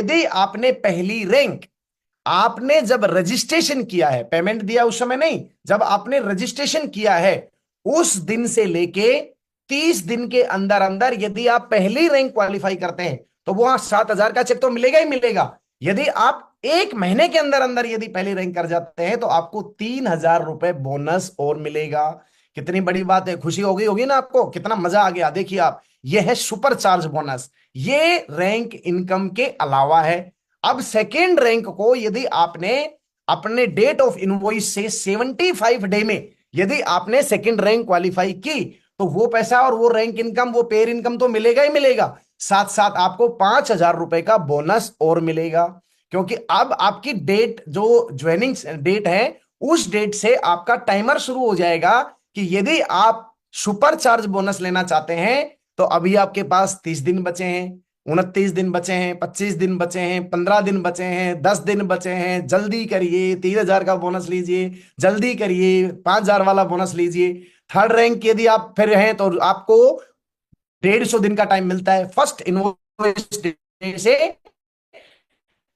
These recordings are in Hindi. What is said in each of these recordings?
यदि आपने पहली रैंक, आपने जब रजिस्ट्रेशन किया है, पेमेंट दिया उस समय नहीं, जब आपने रजिस्ट्रेशन किया है उस दिन से लेके 30 दिन के अंदर अंदर यदि आप पहली रैंक क्वालिफाई करते हैं तो वहां 7,000 का चेक तो मिलेगा ही मिलेगा। यदि आप एक महीने के अंदर अंदर यदि पहली रैंक कर जाते हैं तो आपको 3,000 रुपए बोनस और मिलेगा। कितनी बड़ी बात है, खुशी हो गई होगी ना आपको, कितना मजा आ गया। देखिए आप, यह है सुपर चार्ज बोनस, ये रैंक इनकम के अलावा है। अब सेकेंड रैंक को यदि आपने अपने डेट ऑफ इनवॉइस से 75 डे में यदि आपने सेकेंड रैंक क्वालिफाई की तो वो पैसा और वो रैंक इनकम, वो पेयर इनकम तो मिलेगा ही मिलेगा। साथ साथ आपको 5,000 रुपए का बोनस और मिलेगा, क्योंकि अब आपकी डेट जो ज्वाइनिंग डेट है उस डेट से आपका टाइमर शुरू हो जाएगा कि यदि आप सुपर चार्ज बोनस लेना चाहते हैं तो अभी आपके पास 30 दिन बचे हैं, 29 दिन बचे हैं, 25 दिन बचे हैं, 15 दिन बचे हैं, 10 दिन बचे हैं। जल्दी करिए, 3,000 का बोनस लीजिए, जल्दी करिए, 5,000 वाला बोनस लीजिए। थर्ड रैंक यदि आप फिर हैं तो आपको 150 दिन का टाइम मिलता है, फर्स्ट इनवॉइस से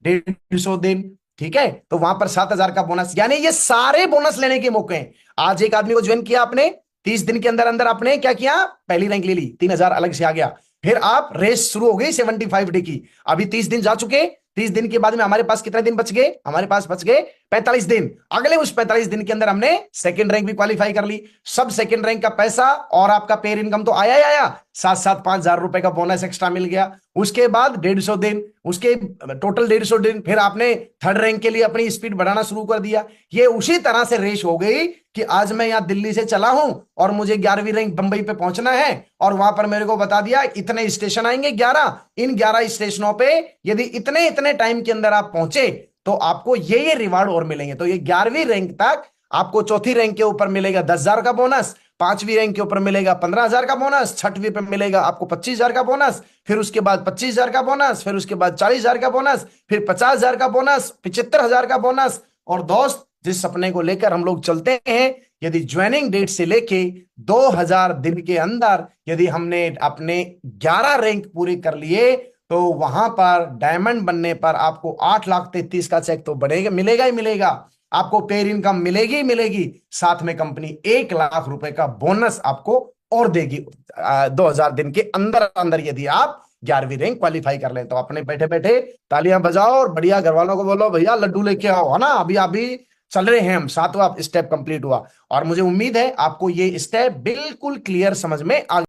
150 दिन। ठीक है, तो वहां पर 7,000 का बोनस, यानी ये सारे बोनस लेने के मौके हैं। आज एक आदमी को ज्वाइन किया आपने, 30 दिन के अंदर अंदर आपने क्या किया, पहली रैंक ले ली, 3,000 अलग से आ गया। फिर आप रेस शुरू हो गई 75 डे की, अभी 30 दिन जा चुके। 30 दिन के बाद में हमारे पास कितने दिन बच गए, हमारे पास बच गए 45 दिन। अगले उस 45 दिन के अंदर हमने सेकंड रैंक भी क्वालिफाई कर ली। सब सेकंड रैंक का पैसा और आपका पेयर इनकम तो आया ही आया, साथ साथ 5,000 रुपए का बोनस एक्स्ट्रा मिल गया। उसके बाद 150 दिन, उसके टोटल 150 दिन, फिर आपने थर्ड रैंक के लिए अपनी स्पीड बढ़ाना शुरू कर दिया। ये उसी तरह से रेस हो गई कि आज मैं यहां दिल्ली से चला हूं और मुझे 11वीं रैंक बंबई पे पहुंचना है, और वहां पर मेरे को बता दिया इतने स्टेशन आएंगे 11, इन 11 स्टेशनों पे यदि इतने इतने टाइम के अंदर आप पहुंचे तो आपको ये रिवार्ड और मिलेंगे। तो ये 11वीं रैंक तक आपको चौथी रैंक के ऊपर मिलेगा 10,000 का बोनस, पांचवी रैंक के ऊपर मिलेगा 15,000 का बोनस, छठवीं पे मिलेगा आपको 25,000 का बोनस, फिर उसके बाद 25,000 का बोनस, फिर उसके बाद 40,000 का बोनस, फिर 50,000 का बोनस, 75,000 का बोनस। और दोस्त, जिस सपने को लेकर हम लोग चलते हैं, यदि ज्वाइनिंग डेट से लेके 2,000 दिन के अंदर यदि हमने अपने 11 रैंक पूरे कर लिए तो वहां पर डायमंड बनने पर आपको 8,33,000 का चेक तो बनेगा, मिलेगा ही मिलेगा। आपको पेयर इनकम मिलेगी ही मिलेगी, साथ में कंपनी 1,00,000 रुपए का बोनस आपको और देगी 2,000 दिन के अंदर अंदर यदि आप 11वीं रैंक क्वालिफाई कर लें। तो अपने बैठे बैठे तालियां बजाओ और बढ़िया घर वालों को बोलो भैया लड्डू लेके आओ, है ना। अभी अभी चल रहे हैं हम, 7वां स्टेप कंप्लीट हुआ और मुझे उम्मीद है आपको ये स्टेप बिल्कुल क्लियर समझ में आ